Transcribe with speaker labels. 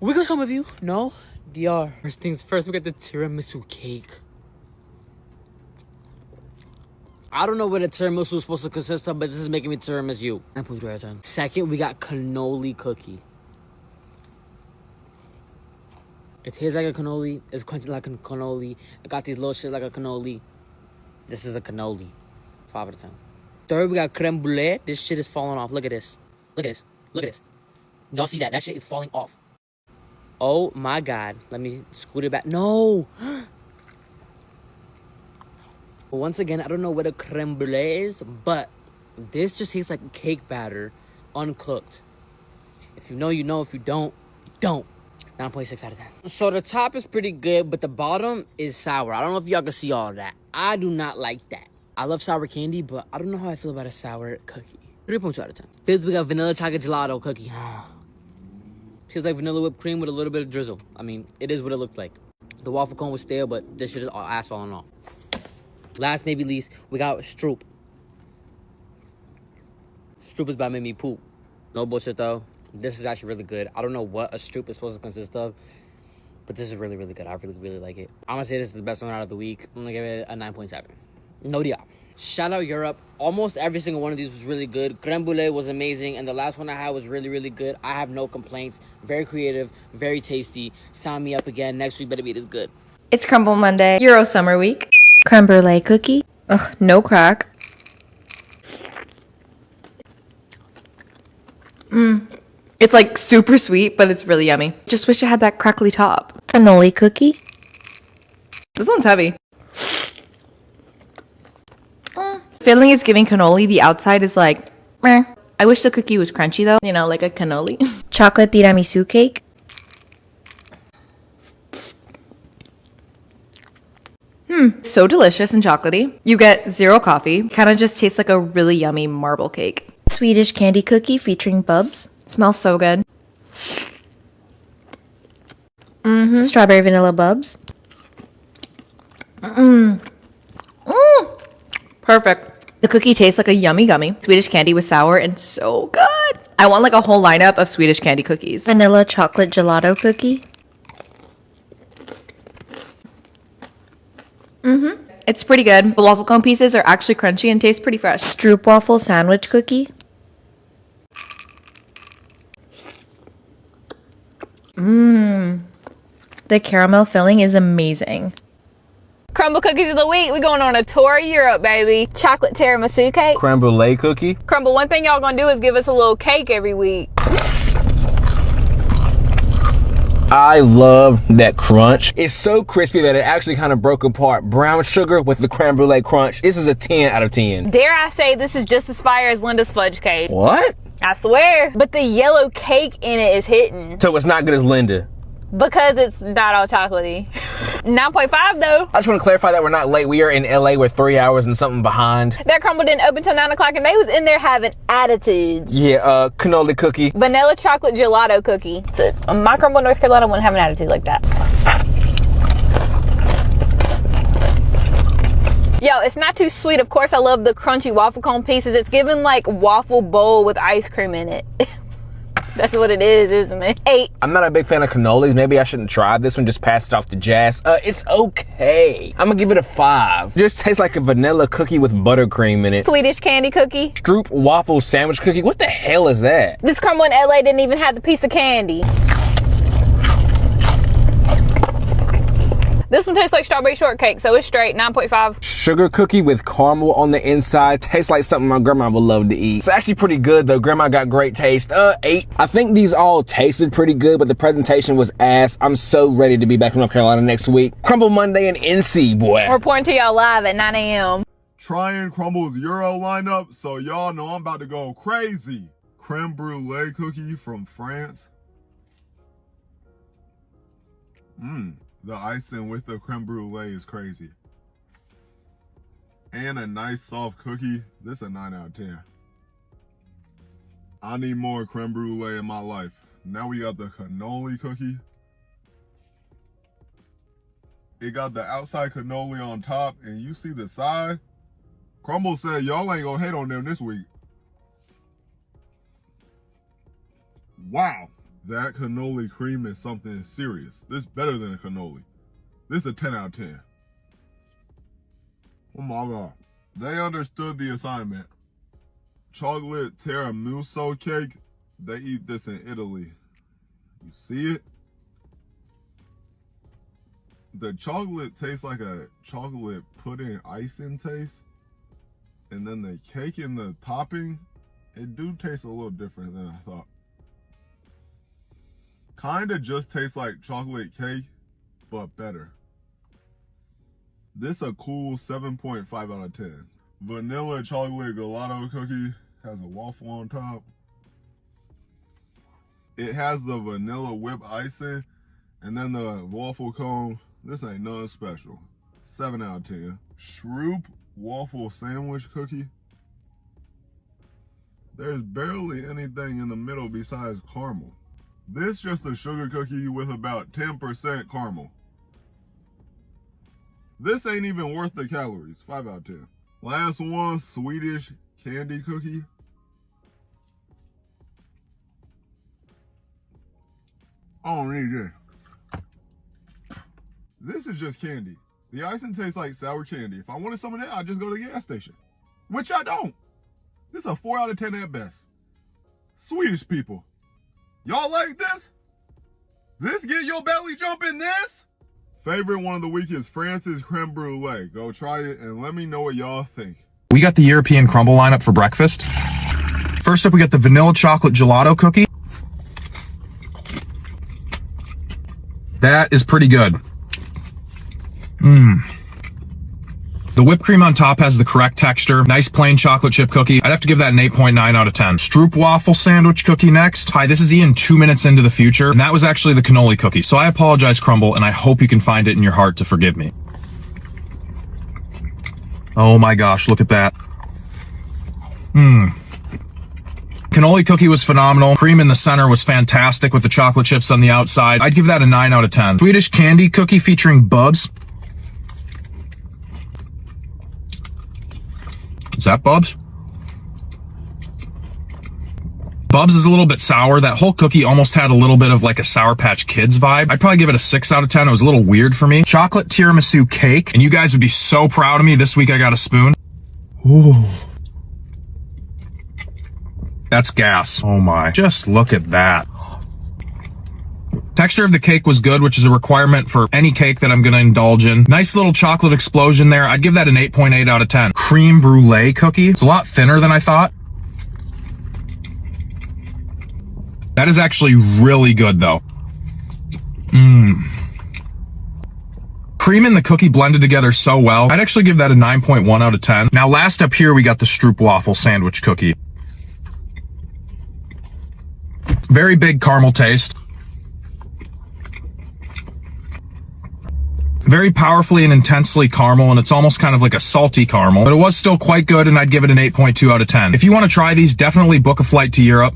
Speaker 1: We got some of you. No, DR. First things first, we got the tiramisu cake. I don't know what a tiramisu is supposed to consist of, but this is making me tiramisu. 9.3 out of 10. Second, we got cannoli cookie. It tastes like a cannoli. It's crunchy like a cannoli. It got these little shit like a cannoli. This is a cannoli. 5 out of 10. Third, we got creme brulee. This shit is falling off. Look at this. Look at this. Look at this. Y'all see that? That shit is falling off. Oh my God. Let me scoot it back. No. Once again, I don't know what a creme brulee is, but this just tastes like cake batter, uncooked. If you know, you know. If you don't, don't. 9.6 out of 10. So the top is pretty good, but the bottom is sour. I don't know if y'all can see all of that. I do not like that. I love sour candy, but I don't know how I feel about a sour cookie. 3.2 out of 10. Fifth, we got vanilla chocolate gelato cookie. Tastes like vanilla whipped cream with a little bit of drizzle. I mean, it is what it looked like. The waffle cone was stale, but this shit is ass all in all. Last, maybe least, we got Stroop. Stroop is about to make me poop. No bullshit, though. This is actually really good. I don't know what a Stroop is supposed to consist of, but this is really, really good. I really, really like it. I'm going to say this is the best one out of the week. I'm going to give it a 9.7. No dia. Shout out Europe. Almost every single one of these was really good. Creme brulee was amazing, and the last one I had was really, really good. I have no complaints. Very creative, very tasty. Sign me up again. Next week better be this good.
Speaker 2: It's Crumbl Monday, Euro Summer Week. Creme brulee cookie. Ugh, no crack. It's like super sweet, but it's really yummy. Just wish it had that crackly top. Cannoli cookie. This one's heavy. Filling is giving cannoli. The outside is like, meh. I wish the cookie was crunchy though. You know, like a cannoli. Chocolate tiramisu cake. So delicious and chocolatey. You get zero coffee. Kind of just tastes like a really yummy marble cake. Swedish candy cookie featuring bubs. Smells so good. Strawberry vanilla bubs. Perfect. The cookie tastes like a yummy gummy. Swedish candy was sour and so good. I want like a whole lineup of Swedish candy cookies. Vanilla chocolate gelato cookie. It's pretty good. The waffle cone pieces are actually crunchy and taste pretty fresh. Stroop waffle sandwich cookie. The caramel filling is amazing.
Speaker 3: Crumbl cookies of the week. We going on a tour of Europe, baby. Chocolate tiramisu cake.
Speaker 4: Creme brulee cookie.
Speaker 3: Crumbl, one thing y'all gonna do is give us a little cake every week.
Speaker 4: I love that crunch. It's so crispy that it actually kind of broke apart. Brown sugar with the creme brulee crunch. This is a 10 out of 10.
Speaker 3: Dare I say this is just as fire as Linda's fudge cake.
Speaker 4: What?
Speaker 3: I swear. But the yellow cake in it is hitting.
Speaker 4: So it's not good as Linda.
Speaker 3: Because it's not all chocolatey. 9.5 though.
Speaker 4: I just want to clarify that we're not late. We are in LA. We're 3 hours and something behind.
Speaker 3: That Crumbl didn't open till 9 o'clock and they was in there having attitudes.
Speaker 4: Yeah, cannoli cookie.
Speaker 3: Vanilla chocolate gelato cookie. So, my Crumbl, North Carolina wouldn't have an attitude like that. Yo, it's not too sweet. Of course, I love the crunchy waffle cone pieces. It's giving like waffle bowl with ice cream in it. That's what it is, isn't it? 8.
Speaker 4: I'm not a big fan of cannolis. Maybe I shouldn't try this one. Just pass it off to Jazz. It's okay. I'm gonna give it a 5. Just tastes like a vanilla cookie with buttercream in it.
Speaker 3: Swedish candy cookie.
Speaker 4: Stroop waffle sandwich cookie. What the hell is that?
Speaker 3: This Crumbl in LA didn't even have the piece of candy. This one tastes like strawberry shortcake, so it's straight. 9.5.
Speaker 4: Sugar cookie with caramel on the inside. Tastes like something my grandma would love to eat. It's actually pretty good though. Grandma got great taste. 8. I think these all tasted pretty good, but the presentation was ass. I'm so ready to be back in North Carolina next week. Crumbl Monday in NC, boy.
Speaker 3: We're reporting to y'all live at 9 a.m.
Speaker 5: Trying Crumbl's Euro lineup, so y'all know I'm about to go crazy. Creme brulee cookie from France. The icing with the creme brulee is crazy. And a nice soft cookie. This is a 9 out of 10. I need more creme brulee in my life. Now we got the cannoli cookie. It got the outside cannoli on top, and you see the side. Crumbl said y'all ain't gonna hate on them this week. Wow. That cannoli cream is something serious. This is better than a cannoli. This is a 10 out of 10. Oh my God. They understood the assignment. Chocolate tiramisu cake. They eat this in Italy. You see it? The chocolate tastes like a chocolate pudding icing taste. And then the cake and the topping, it do taste a little different than I thought. Kinda just tastes like chocolate cake, but better. This a cool 7.5 out of 10. Vanilla chocolate gelato cookie has a waffle on top. It has the vanilla whip icing and then the waffle cone. This ain't nothing special. 7 out of 10. Shroop waffle sandwich cookie. There's barely anything in the middle besides caramel. This just a sugar cookie with about 10% caramel. This ain't even worth the calories. 5 out of 10. Last one, Swedish candy cookie. I don't need this. This is just candy. The icing tastes like sour candy. If I wanted some of that, I'd just go to the gas station. Which I don't. This is a 4 out of 10 at best. Swedish people. Y'all like this? This get your belly jumping this? Favorite one of the week is France's creme brulee. Go try it and let me know what y'all think.
Speaker 6: We got the European Crumbl lineup for breakfast. First up, we got the vanilla chocolate gelato cookie. That is pretty good. The whipped cream on top has the correct texture. Nice plain chocolate chip cookie. I'd have to give that an 8.9 out of 10. Stroop waffle sandwich cookie next. Hi, this is Ian 2 minutes into the future, and that was actually the cannoli cookie. So I apologize, Crumbl, and I hope you can find it in your heart to forgive me. Oh my gosh, look at that. Cannoli cookie was phenomenal. Cream in the center was fantastic with the chocolate chips on the outside. I'd give that a 9 out of 10. Swedish candy cookie featuring Bubs. Is that Bubs? Bubs is a little bit sour. That whole cookie almost had a little bit of like a Sour Patch Kids vibe. I'd probably give it a 6 out of 10. It was a little weird for me. Chocolate tiramisu cake. And you guys would be so proud of me. This week I got a spoon. Ooh. That's gas. Oh my. Just look at that. Texture of the cake was good, which is a requirement for any cake that I'm going to indulge in. Nice little chocolate explosion there. I'd give that an 8.8 out of 10. Creme brulee cookie. It's a lot thinner than I thought. That is actually really good though. Cream and the cookie blended together so well. I'd actually give that a 9.1 out of 10. Now last up here, we got the Stroop waffle sandwich cookie. Very big caramel taste. Very powerfully and intensely caramel, and it's almost kind of like a salty caramel, but it was still quite good, and I'd give it an 8.2 out of 10. If you want to try these, definitely book a flight to Europe.